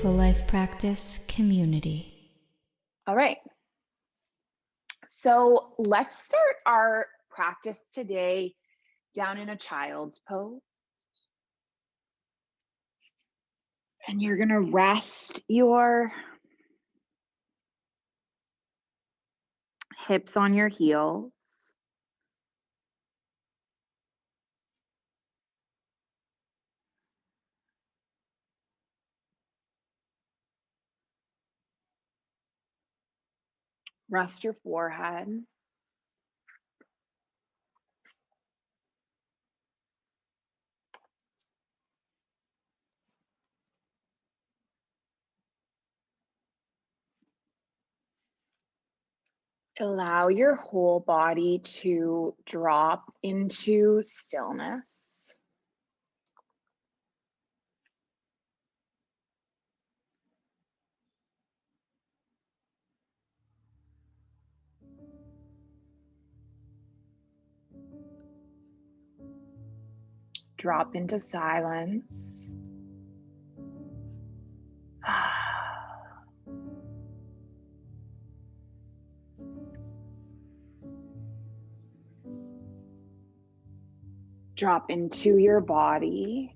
Mindful Life Practice community. All right. So let's start our practice today down in a child's pose. And you're going to rest your hips on your heels. Rest your forehead. Allow your whole body to drop into stillness. Drop into silence. Drop into your body.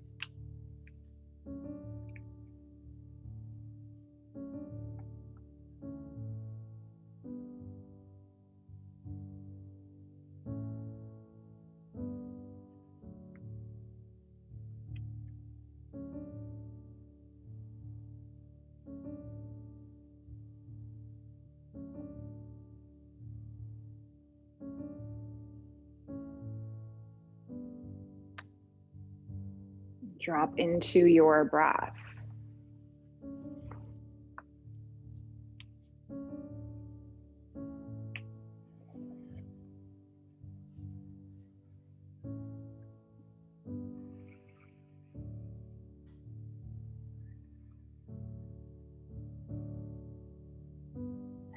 Drop into your breath.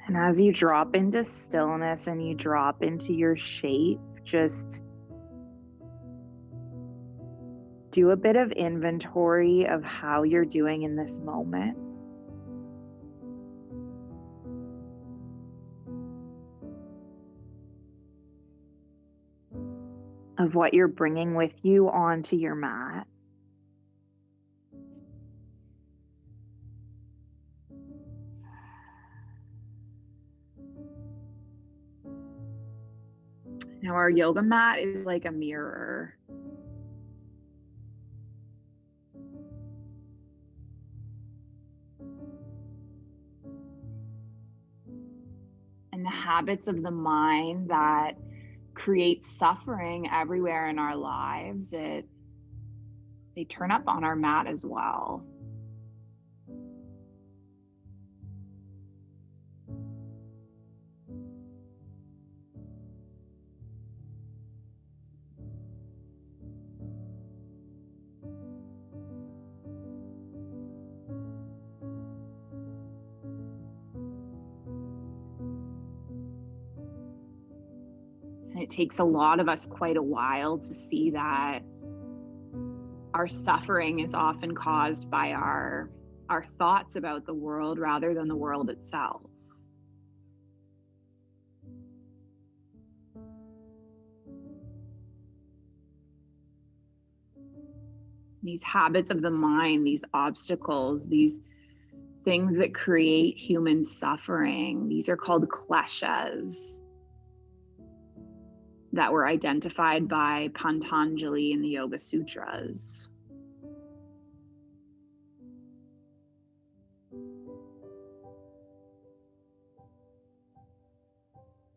And as you drop into stillness and you drop into your shape, just do a bit of inventory of how you're doing in this moment. Of what you're bringing with you onto your mat. Now our yoga mat is like a mirror. And the habits of the mind that create suffering everywhere in our lives, they turn up on our mat as well. And it takes a lot of us quite a while to see that our suffering is often caused by our thoughts about the world rather than the world itself. These habits of the mind, these obstacles, these things that create human suffering, these are called Kleshas that were identified by Pantañjali in the Yoga Sutras.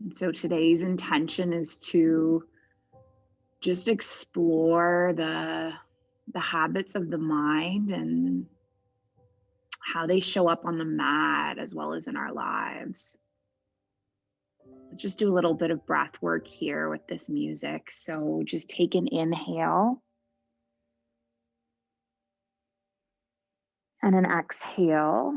And so today's intention is to just explore the habits of the mind and how they show up on the mat as well as in our lives. Let's just do a little bit of breath work here with this music. So just take an inhale and an exhale.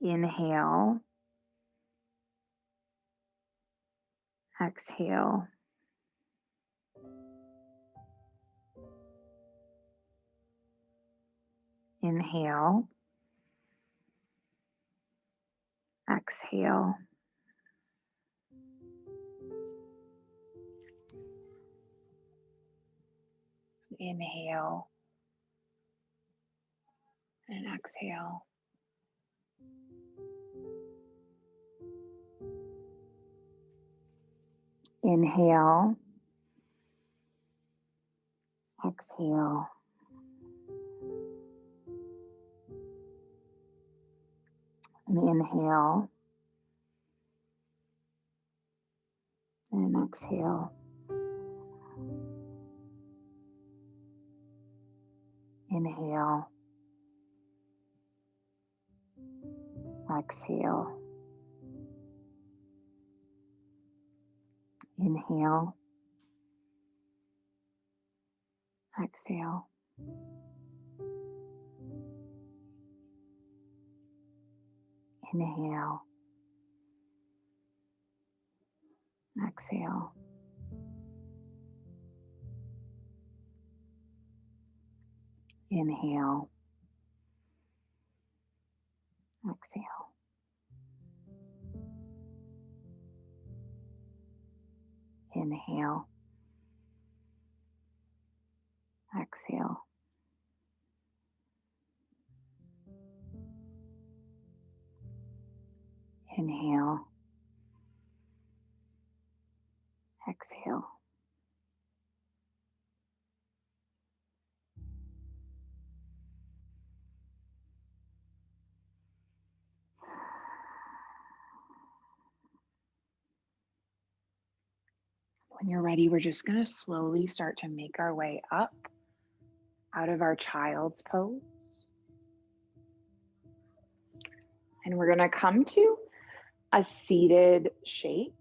Inhale. Exhale. Inhale. Exhale. Inhale. And exhale. Inhale. Exhale. And inhale. And exhale. Inhale. Exhale. Inhale. Exhale. Inhale. Exhale. Inhale. Exhale. Inhale. Exhale. Inhale. Exhale. When you're ready, we're just going to slowly start to make our way up out of our child's pose. And we're going to come to a seated shape.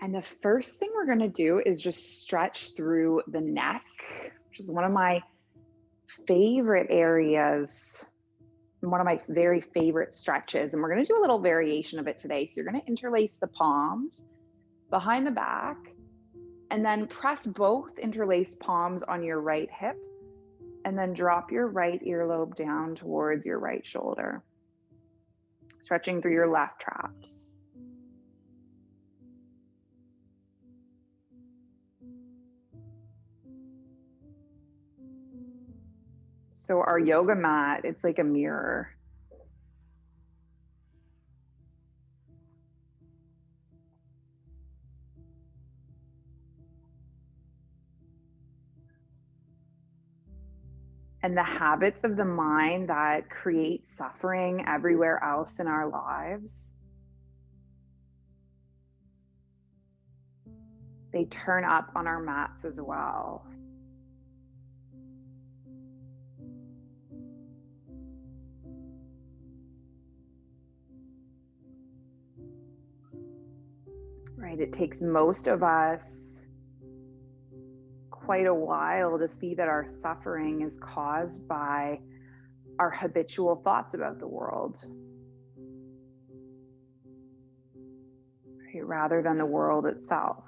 And the first thing we're going to do is just stretch through the neck, which is one of my favorite areas, one of my very favorite stretches. And we're going to do a little variation of it today. So you're going to interlace the palms behind the back and then press both interlaced palms on your right hip and then drop your right earlobe down towards your right shoulder, stretching through your left traps. So our yoga mat, it's like a mirror. And the habits of the mind that create suffering everywhere else in our lives, they turn up on our mats as well. Right, it takes most of us quite a while to see that our suffering is caused by our habitual thoughts about the world, right, rather than the world itself.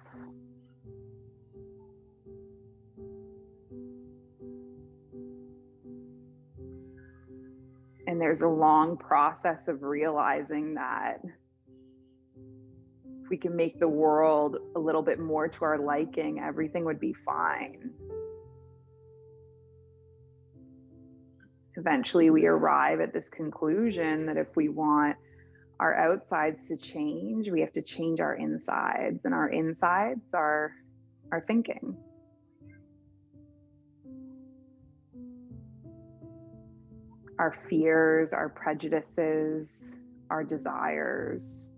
And there's a long process of realizing that if we can make the world a little bit more to our liking, everything would be fine. Eventually, we arrive at this conclusion that if we want our outsides to change, we have to change our insides, and our insides are our thinking. Our fears, our prejudices, our desires.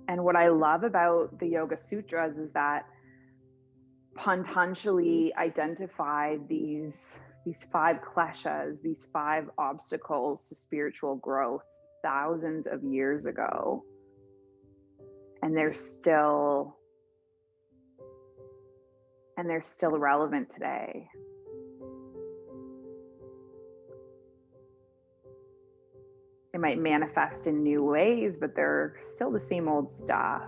And what I love about the Yoga Sutras is that Pantañjali identified these 5 kleshas, these 5 obstacles to spiritual growth thousands of years ago. And they're still relevant today. It might manifest in new ways, but they're still the same old stuff.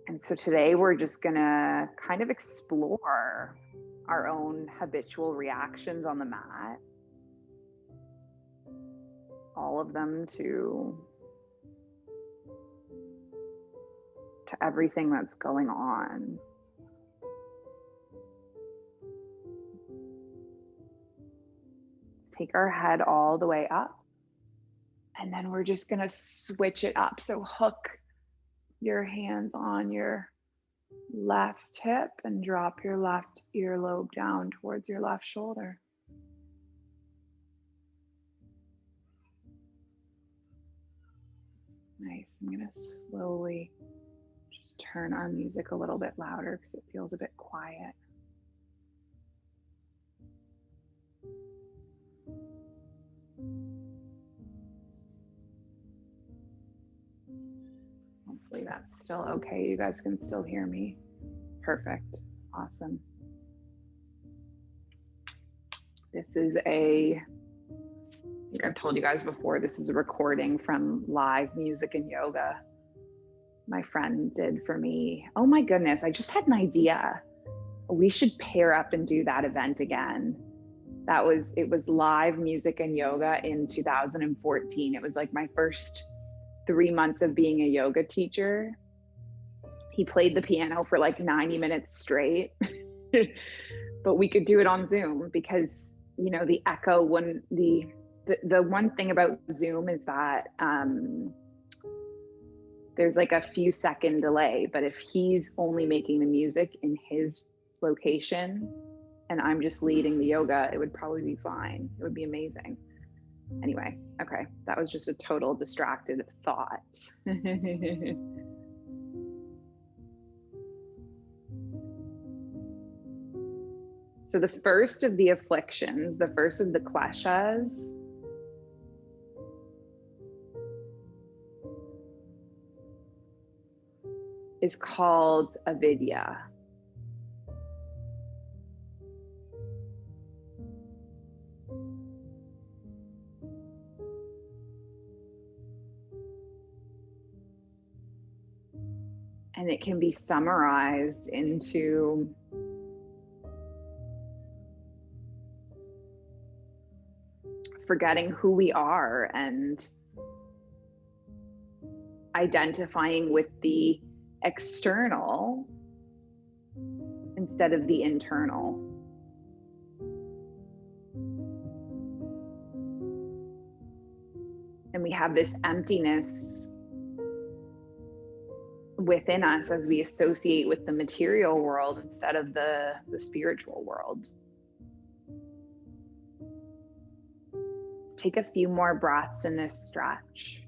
And so today we're just gonna kind of explore our own habitual reactions on the mat. All of them to everything that's going on. Let's take our head all the way up. And then we're just gonna switch it up. So hook your hands on your left hip and drop your left earlobe down towards your left shoulder. Nice. I'm gonna slowly just turn our music a little bit louder because it feels a bit quiet. Hopefully that's still okay. You guys can still hear me. Perfect. Awesome. This is I think I've told you guys before, this is a recording from live music and yoga my friend did for me. Oh my goodness, I just had an idea. We should pair up and do that event again. It was live music and yoga in 2014. It was like my first 3 months of being a yoga teacher. He played the piano for like 90 minutes straight, but we could do it on Zoom because, you know, the echo, when the one thing about Zoom is that there's like a few second delay, but if he's only making the music in his location and I'm just leading the yoga, it would probably be fine. It would be amazing. Anyway, okay, that was just a total distracted thought. So the first of the afflictions, the first of the kleshas, is called avidya. And it can be summarized into forgetting who we are and identifying with the external instead of the internal. And we have this emptiness within us as we associate with the material world instead of the spiritual world. Take a few more breaths in this stretch.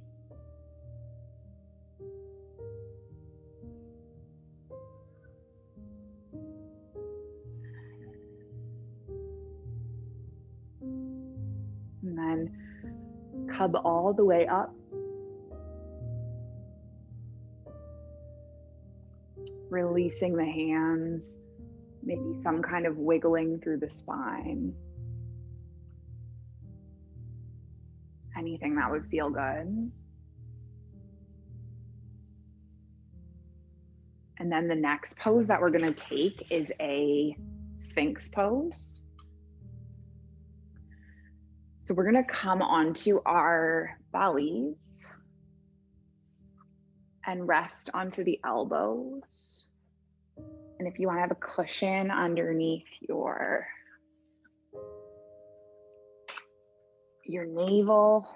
And then cub all the way up. Releasing the hands, maybe some kind of wiggling through the spine. Anything that would feel good. And then the next pose that we're going to take is a Sphinx pose. So we're going to come onto our bellies and rest onto the elbows. And if you want to have a cushion underneath your navel.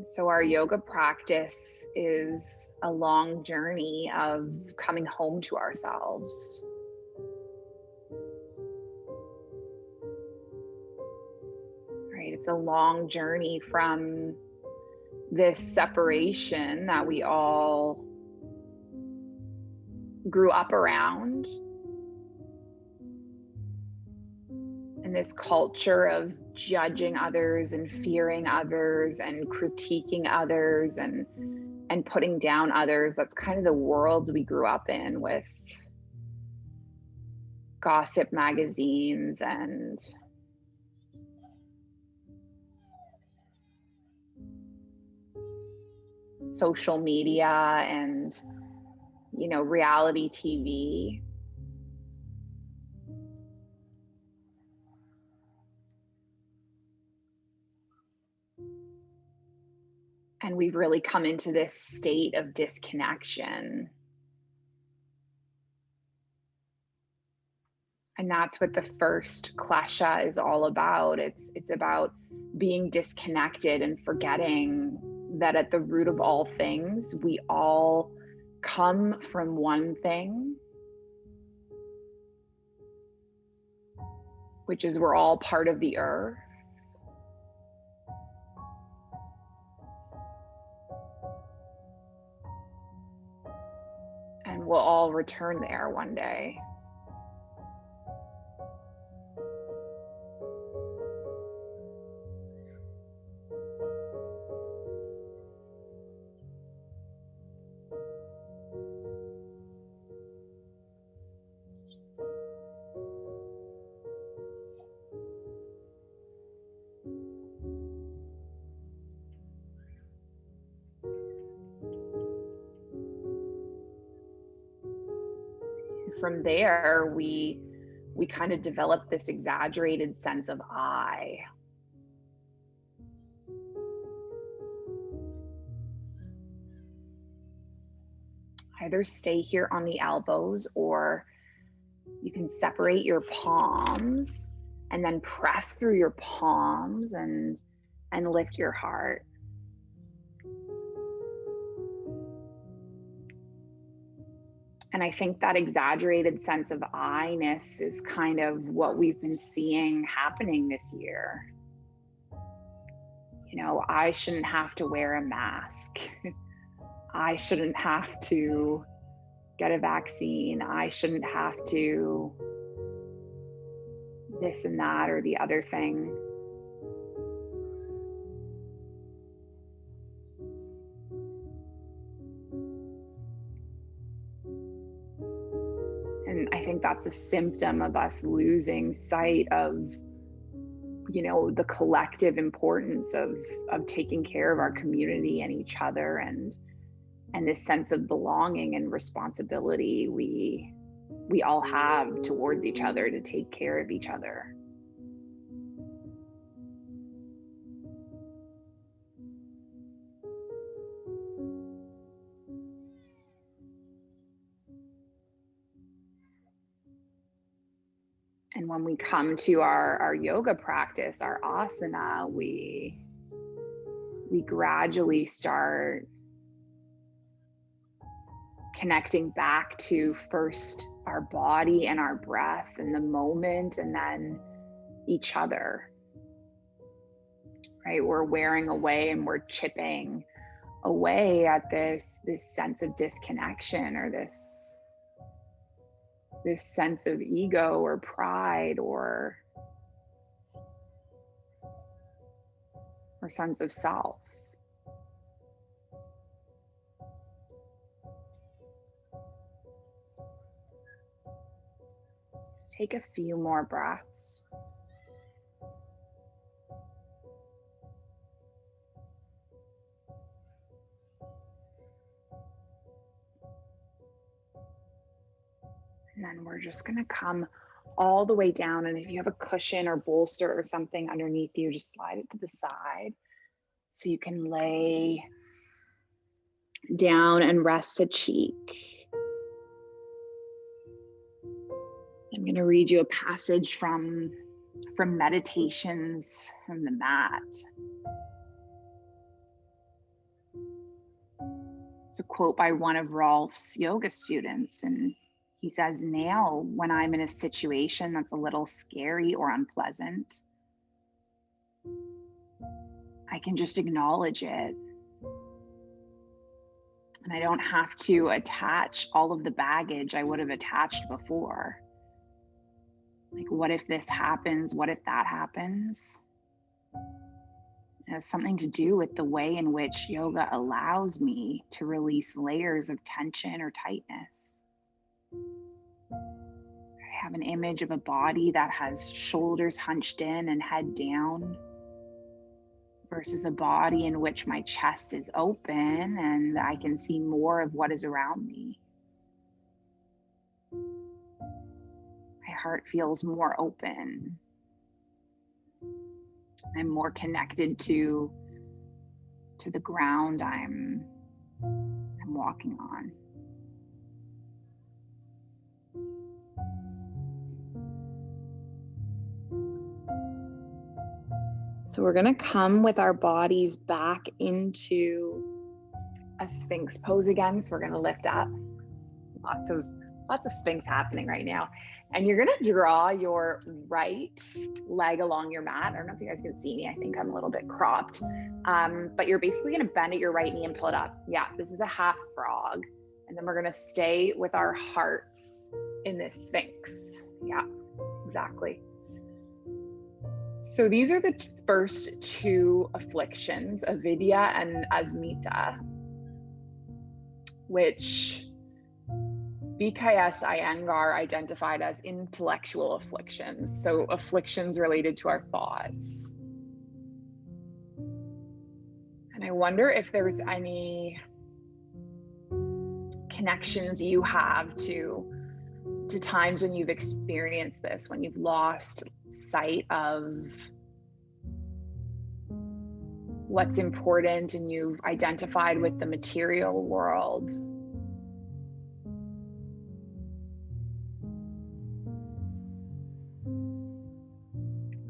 So our yoga practice is a long journey of coming home to ourselves. Right? It's a long journey from this separation that we all grew up around. And this culture of judging others and fearing others and critiquing others and putting down others. That's kind of the world we grew up in, with gossip magazines and social media and, you know, reality TV. And we've really come into this state of disconnection. And that's what the first klesha is all about. It's about being disconnected and forgetting that at the root of all things, we all come from one thing, which is we're all part of the earth. And we'll all return there one day. From there, we kind of develop this exaggerated sense of I. Either stay here on the elbows, or you can separate your palms and then press through your palms and lift your heart. And I think that exaggerated sense of I-ness is kind of what we've been seeing happening this year. You know, I shouldn't have to wear a mask. I shouldn't have to get a vaccine. I shouldn't have to this and that or the other thing. And I think that's a symptom of us losing sight of, you know, the collective importance of taking care of our community and each other, and this sense of belonging and responsibility we all have towards each other to take care of each other. And when we come to our yoga practice, our asana, we gradually start connecting back to first our body and our breath and the moment, and then each other, right? We're wearing away and we're chipping away at this sense of disconnection, or this sense of ego or pride or sense of self. Take a few more breaths. And then we're just going to come all the way down. And if you have a cushion or bolster or something underneath you, just slide it to the side so you can lay down and rest a cheek. I'm going to read you a passage from Meditations from the Mat. It's a quote by one of Rolf's yoga students, and he says, "Now, when I'm in a situation that's a little scary or unpleasant, I can just acknowledge it. And I don't have to attach all of the baggage I would have attached before. Like, what if this happens? What if that happens? It has something to do with the way in which yoga allows me to release layers of tension or tightness. I have an image of a body that has shoulders hunched in and head down, versus a body in which my chest is open and I can see more of what is around me. My heart feels more open. I'm more connected to the ground I'm walking on. So we're going to come with our bodies back into a Sphinx pose again. So we're going to lift up. Lots of Sphinx happening right now. And you're going to draw your right leg along your mat. I don't know if you guys can see me. I think I'm a little bit cropped. But you're basically going to bend at your right knee and pull it up. Yeah, this is a half frog. And then we're going to stay with our hearts in this Sphinx. Yeah, exactly. So these are the first two afflictions, avidya and asmita, which BKS Iyengar identified as intellectual afflictions. So afflictions related to our thoughts. And I wonder if there's any connections you have to times when you've experienced this, when you've lost sight of what's important and you've identified with the material world.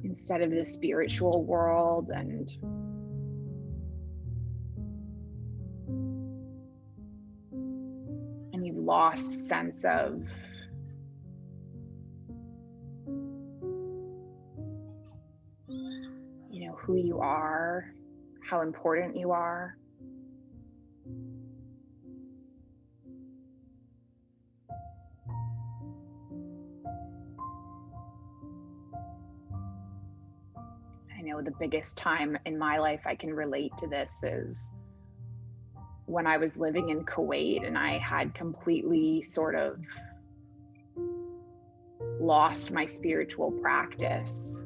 Instead of the spiritual world, and you've lost sense of who you are, how important you are. I know the biggest time in my life I can relate to this is when I was living in Kuwait and I had completely sort of lost my spiritual practice.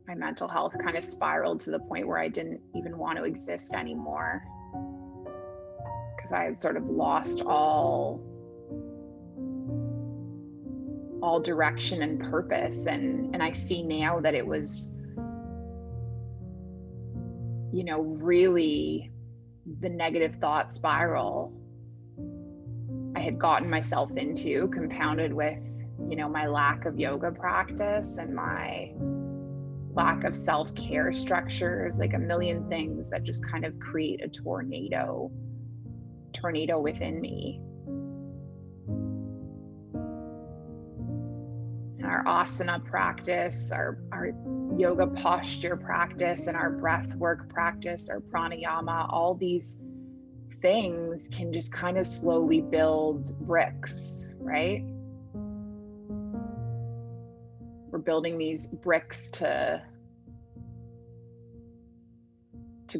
My mental health kind of spiraled to the point where I didn't even want to exist anymore, because I had sort of lost all direction and purpose. And I see now that it was, really the negative thought spiral I had gotten myself into, compounded with, my lack of yoga practice and my lack of self-care structures, like a million things that just kind of create a tornado within me. Our asana practice, our yoga posture practice, and our breath work practice, our pranayama, all these things can just kind of slowly build bricks, right? We're building these bricks to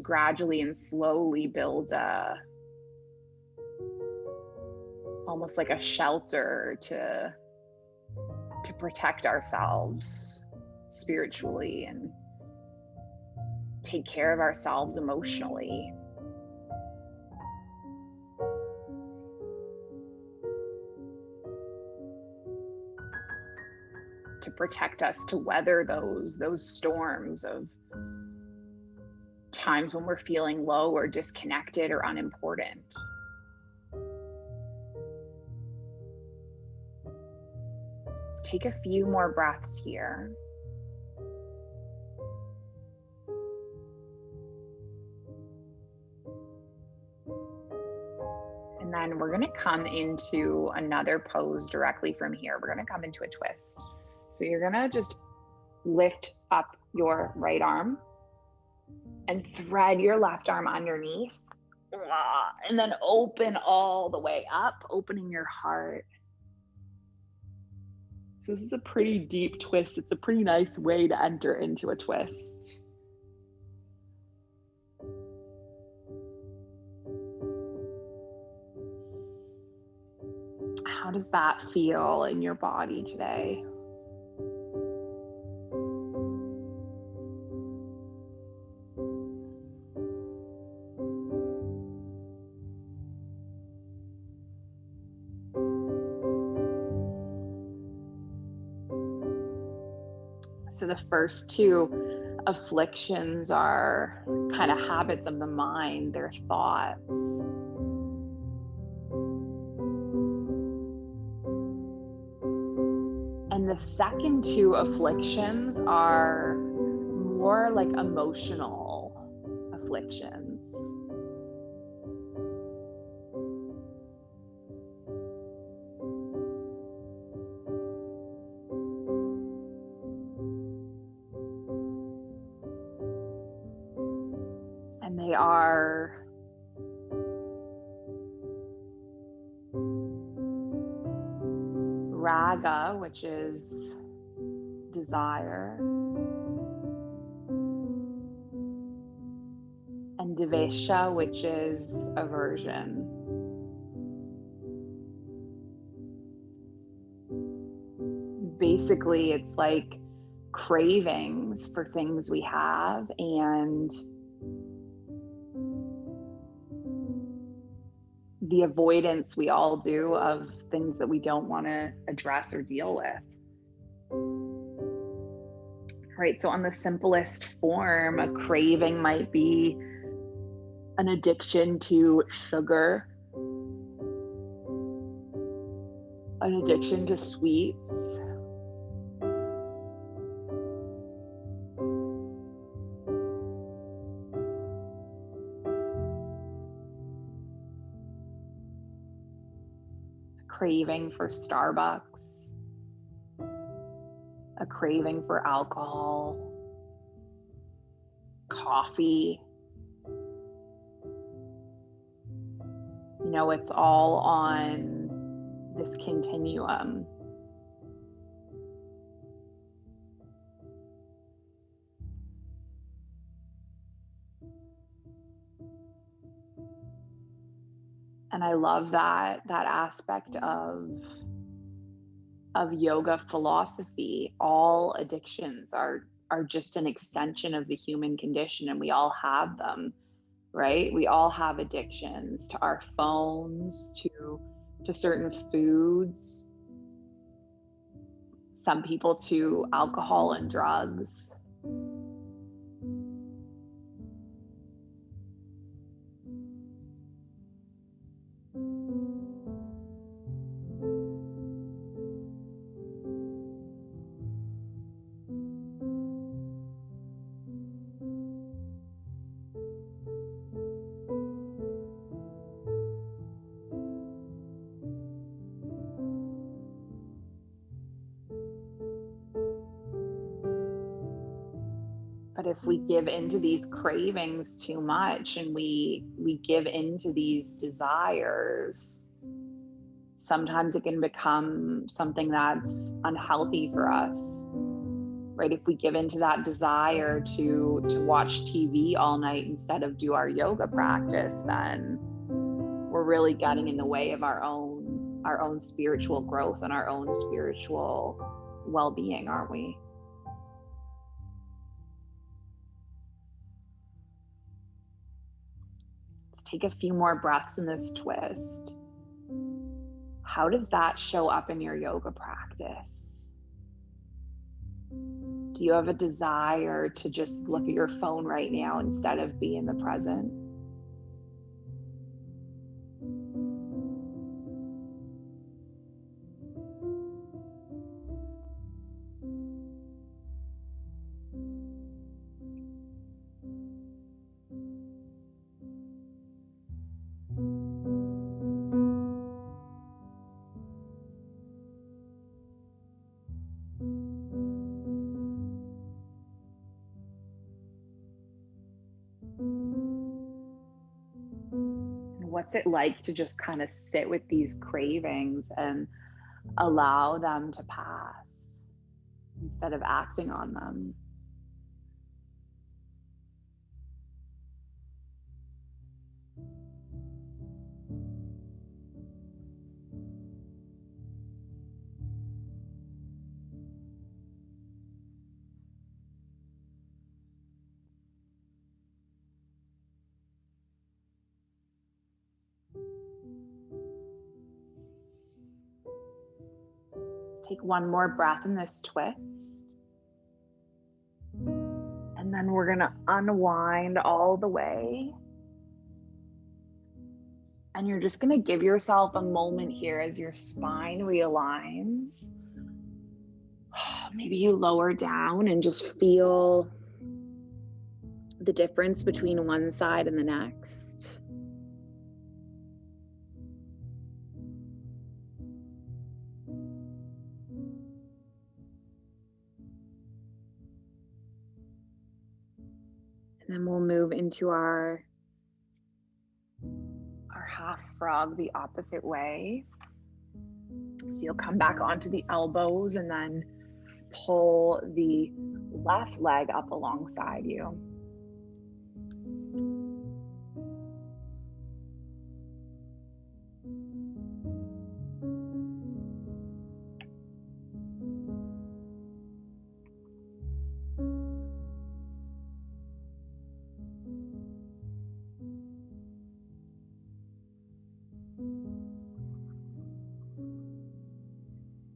gradually and slowly build almost like a shelter to protect ourselves spiritually and take care of ourselves emotionally. To protect us, to weather those storms of times when we're feeling low or disconnected or unimportant. Let's take a few more breaths here. And then we're going to come into another pose directly from here. We're going to come into a twist. So you're going to just lift up your right arm and thread your left arm underneath. And then open all the way up, opening your heart. So this is a pretty deep twist. It's a pretty nice way to enter into a twist. How does that feel in your body today? So the first two afflictions are kind of habits of the mind, they're thoughts. And the second two afflictions are more like emotional afflictions. And they are raga, which is desire, and devesha, which is aversion. Basically, it's like cravings for things we have and the avoidance we all do of things that we don't want to address or deal with. Right, so on the simplest form, a craving might be an addiction to sugar, an addiction to sweets, a craving for Starbucks, a craving for alcohol, coffee. You know, it's all on this continuum. And I love that aspect of yoga philosophy. All addictions are just an extension of the human condition, and we all have them, right? We all have addictions to our phones, to certain foods, some people to alcohol and drugs. But if we give into these cravings too much and we give into these desires, sometimes it can become something that's unhealthy for us, right? If we give into that desire to watch TV all night instead of do our yoga practice, then we're really getting in the way of our own spiritual growth and our own spiritual well-being, aren't we? Take a few more breaths in this twist. How does that show up in your yoga practice? Do you have a desire to just look at your phone right now instead of be in the present? And what's it like to just kind of sit with these cravings and allow them to pass instead of acting on them? Take one more breath in this twist. And then we're going to unwind all the way. And you're just going to give yourself a moment here as your spine realigns. Maybe you lower down and just feel the difference between one side and the next. And then we'll move into our half frog the opposite way. So you'll come back onto the elbows and then pull the left leg up alongside you.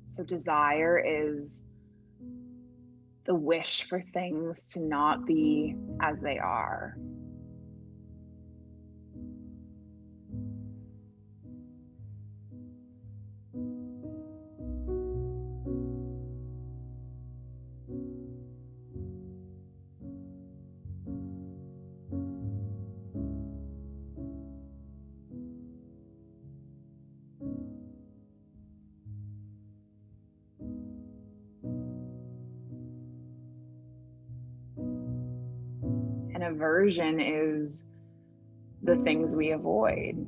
So desire is the wish for things to not be as they are. And aversion is the things we avoid.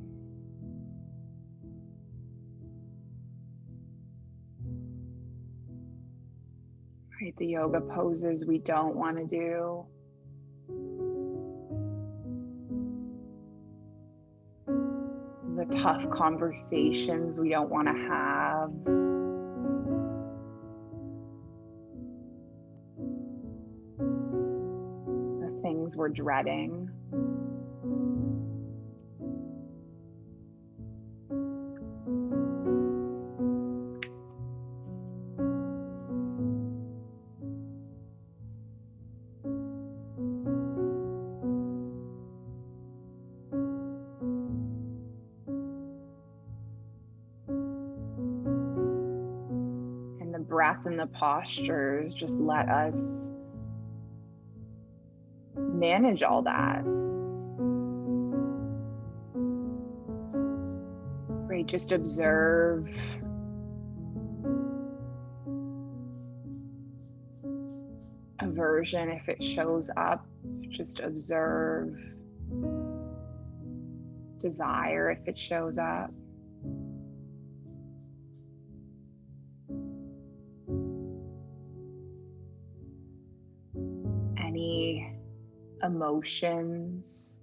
Right, the yoga poses we don't want to do. The tough conversations we don't want to have. The things we're dreading. Breath and the postures just let us manage all that. Right, just observe aversion if it shows up. Just observe desire if it shows up. Any emotions.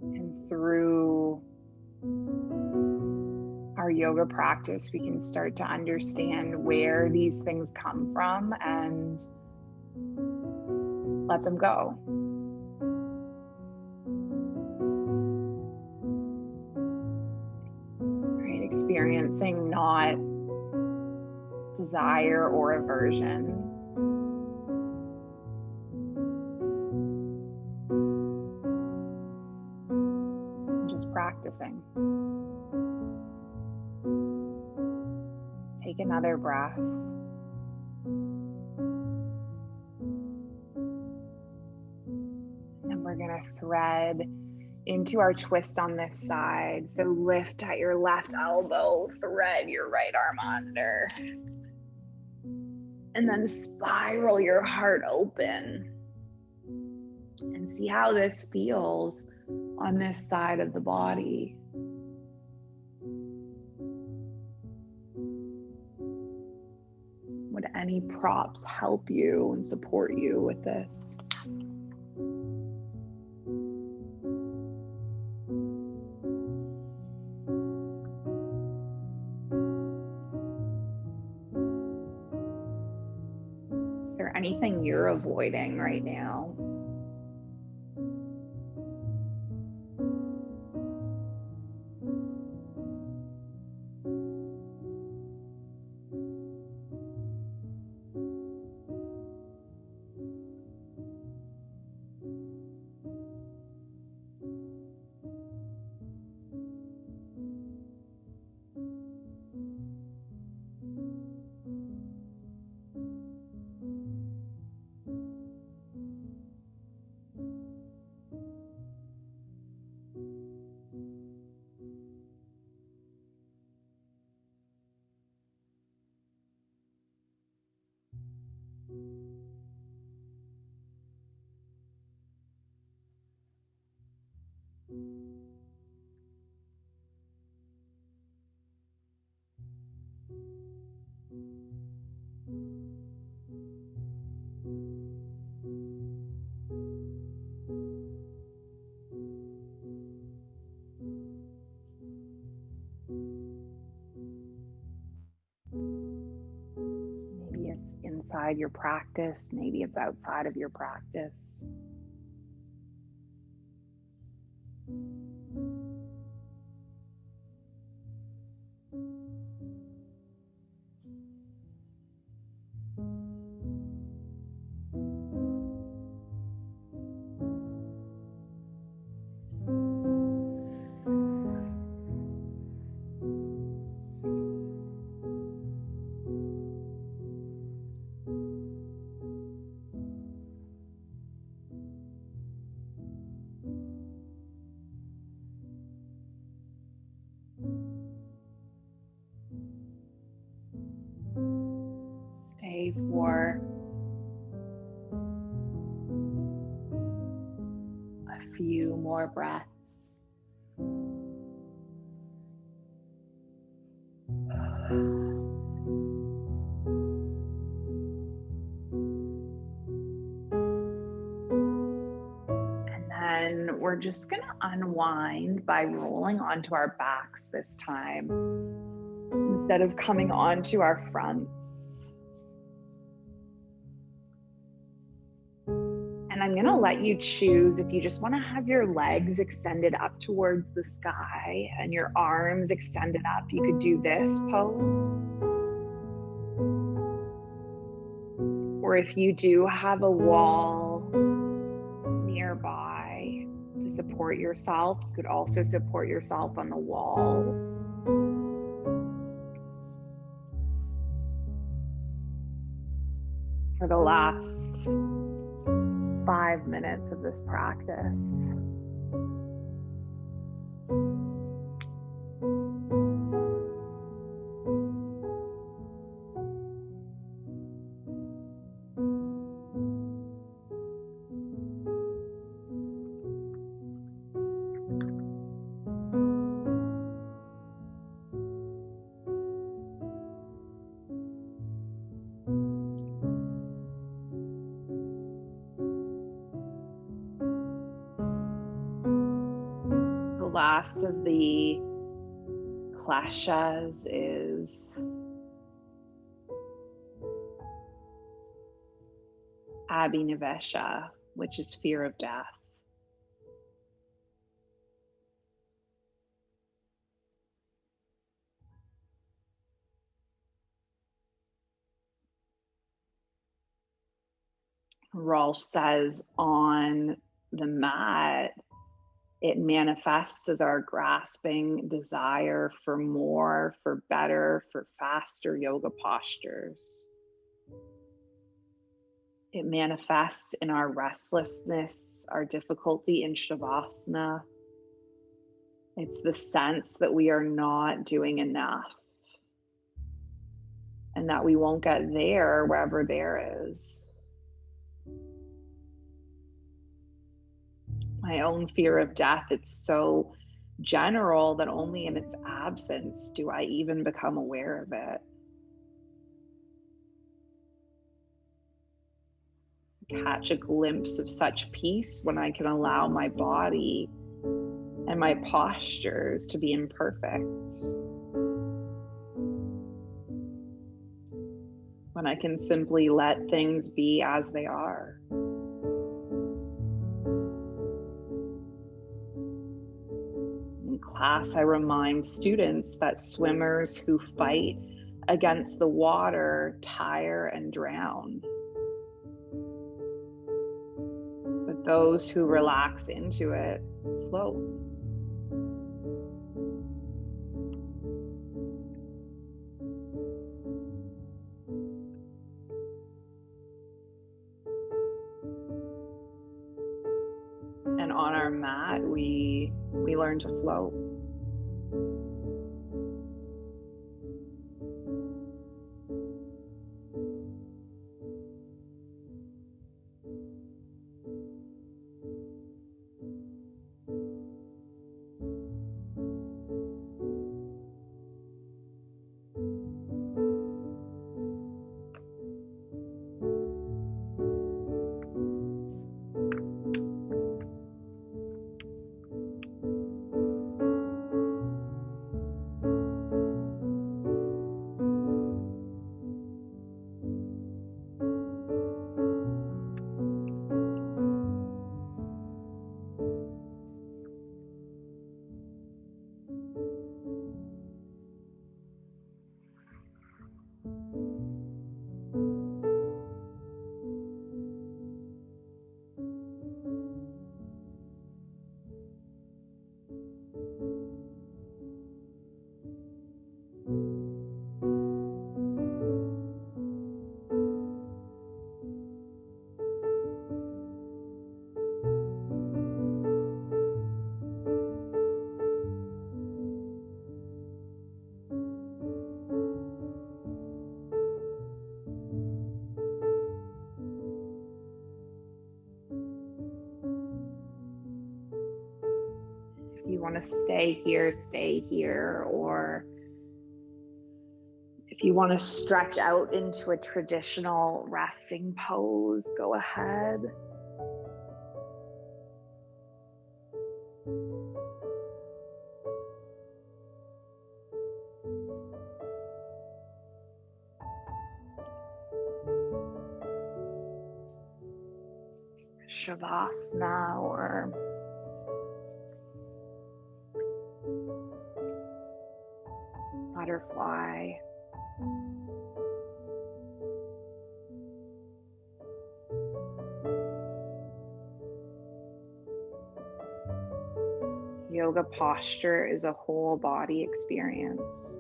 And through our yoga practice, we can start to understand where these things come from and let them go. Right, experiencing not desire or aversion. And just practicing. Take another breath. We're going to thread into our twist on this side. So lift at your left elbow, thread your right arm under, and then spiral your heart open and see how this feels on this side of the body. Would any props help you and support you with this? Is there anything you're avoiding right now? Maybe it's inside your practice, maybe it's outside of your practice. Stay for a few more breaths. And then we're just going to unwind by rolling onto our backs this time instead of coming onto our fronts. And I'm going to let you choose if you just want to have your legs extended up towards the sky and your arms extended up. You could do this pose. Or if you do have a wall nearby to support yourself, you could also support yourself on the wall. For the last 5 minutes of this practice. The last of the Kleshas is Abhinivesha, which is fear of death. Rolf says on the mat, it manifests as our grasping desire for more, for better, for faster yoga postures. It manifests in our restlessness, our difficulty in Shavasana, It's the sense that we are not doing enough and that we won't get there wherever there is. My own fear of death, it's so general that only in its absence do I even become aware of it. Catch a glimpse of such peace when I can allow my body and my postures to be imperfect. When I can simply let things be as they are. In class, I remind students that swimmers who fight against the water tire and drown. But those who relax into it float. And on our mat, we learn to float. If you want to stay here, or if you want to stretch out into a traditional resting pose, go ahead. Shavasana or butterfly. Yoga posture is a whole body experience.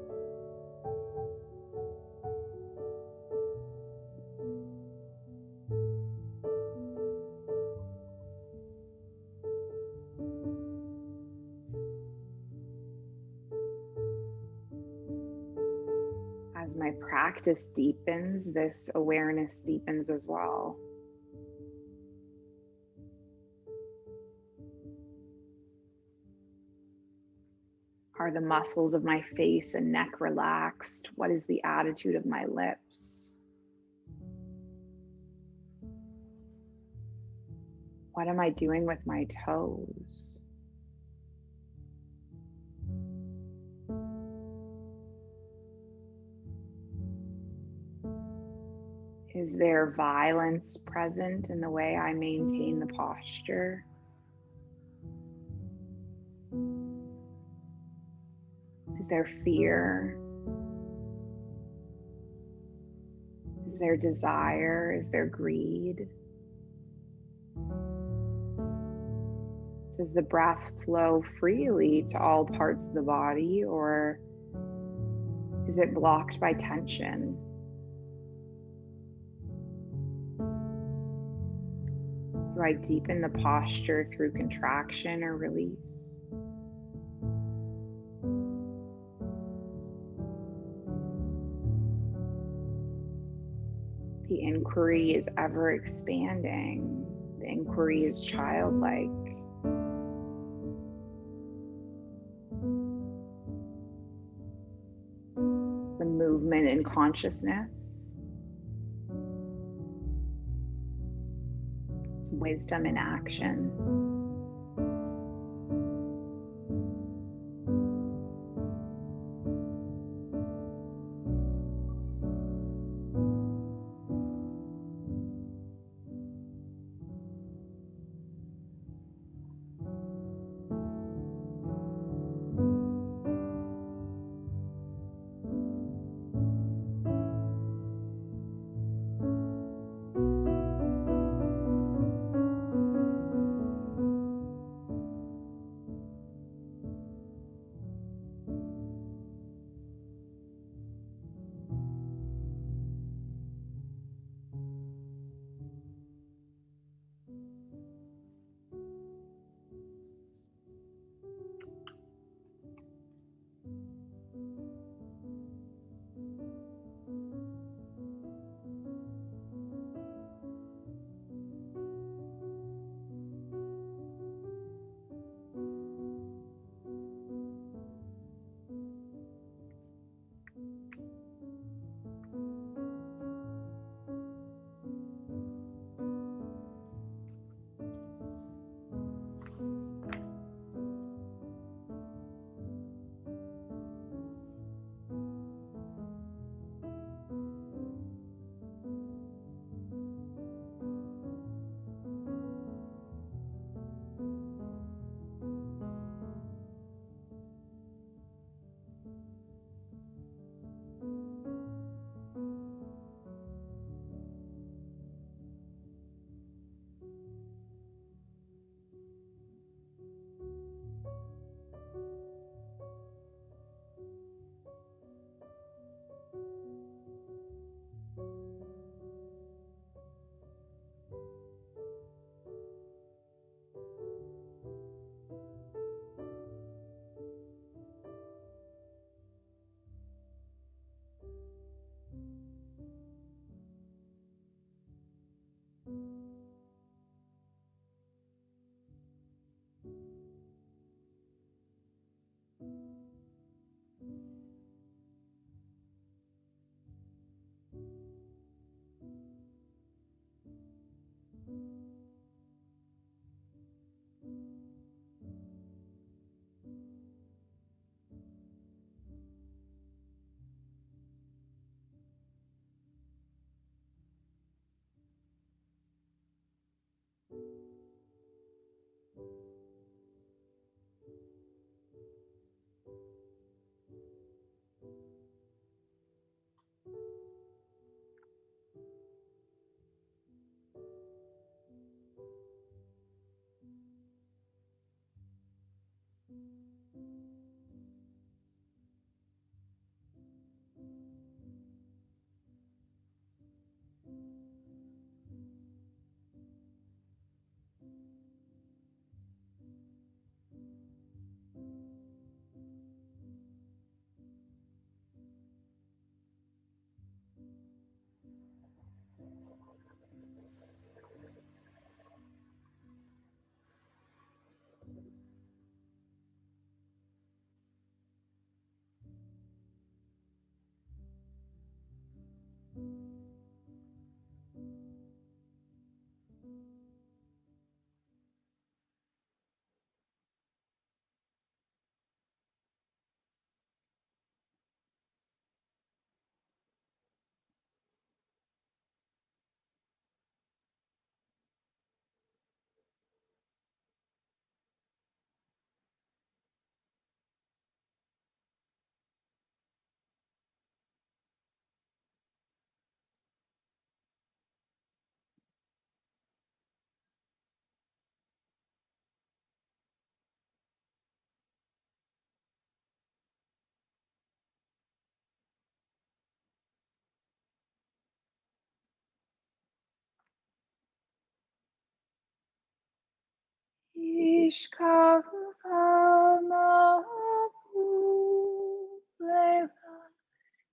As my practice deepens, this awareness deepens as well. Are the muscles of my face and neck relaxed? What is the attitude of my lips? What am I doing with my toes? Is there violence present in the way I maintain the posture? Is there fear? Is there desire? Is there greed? Does the breath flow freely to all parts of the body, or is it blocked by tension? Do I deepen the posture through contraction or release? the inquiry is ever expanding. The inquiry is childlike. The movement in consciousness. It's wisdom in action.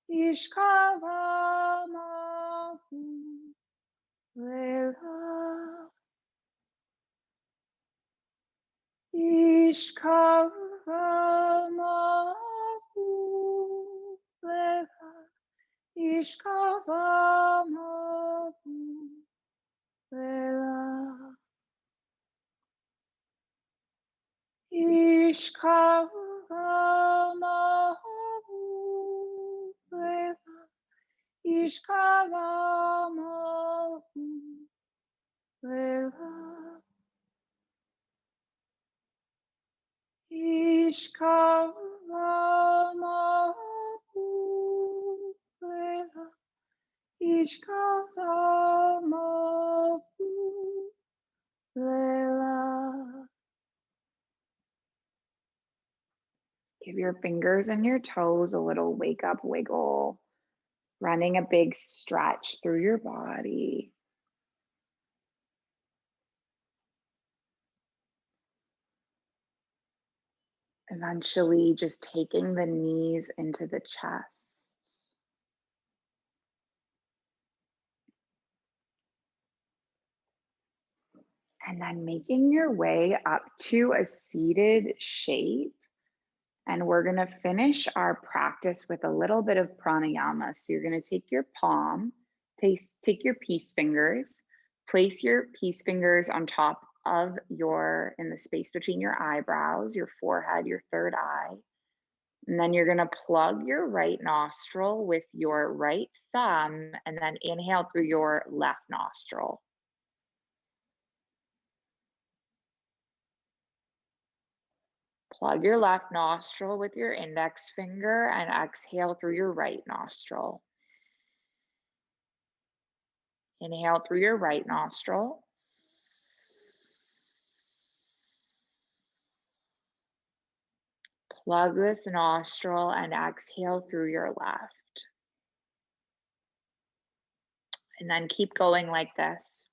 Ishkavamapu Give your fingers and your toes a little wake up wiggle, running a big stretch through your body. Eventually, just taking the knees into the chest. And then making your way up to a seated shape. And we're going to finish our practice with a little bit of pranayama. So you're going to take your palm, take your peace fingers, place your peace fingers on top of in the space between your eyebrows, your forehead, your third eye. And then you're going to plug your right nostril with your right thumb and then inhale through your left nostril. Plug your left nostril with your index finger and exhale through your right nostril. Inhale through your right nostril. Plug this nostril and exhale through your left. And then keep going like this.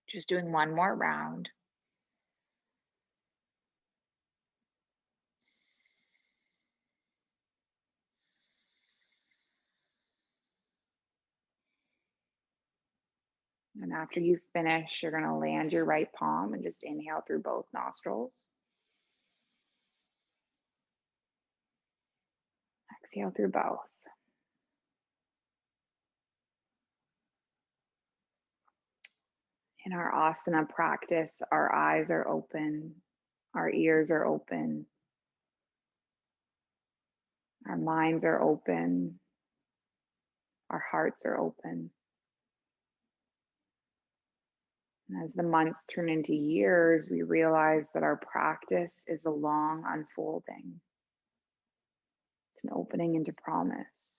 Just doing one more round. And after you finish, you're going to land your right palm and just inhale through both nostrils. Exhale through both. In our asana practice, our eyes are open, our ears are open, our minds are open, our hearts are open. And as the months turn into years, we realize that our practice is a long unfolding. It's an opening into promise.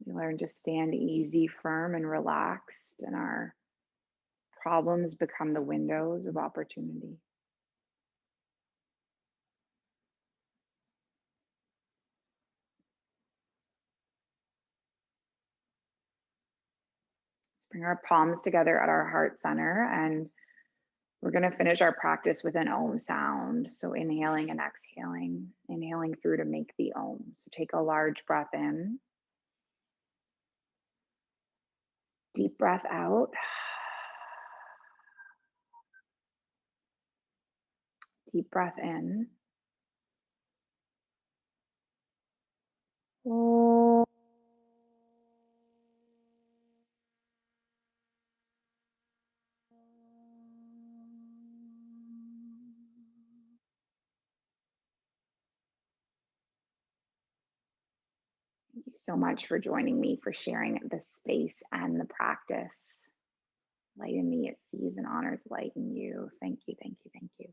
We learn to stand easy, firm, and relaxed, and our problems become the windows of opportunity. Let's bring our palms together at our heart center, and we're going to finish our practice with an Om sound. So inhaling and exhaling, inhaling through to make the Om. So take a large breath in. Deep breath out. Deep breath in. Oh. Thank you so much for joining me, for sharing this space and the practice. Light in me, it sees and honors light in you. Thank you, thank you, thank you.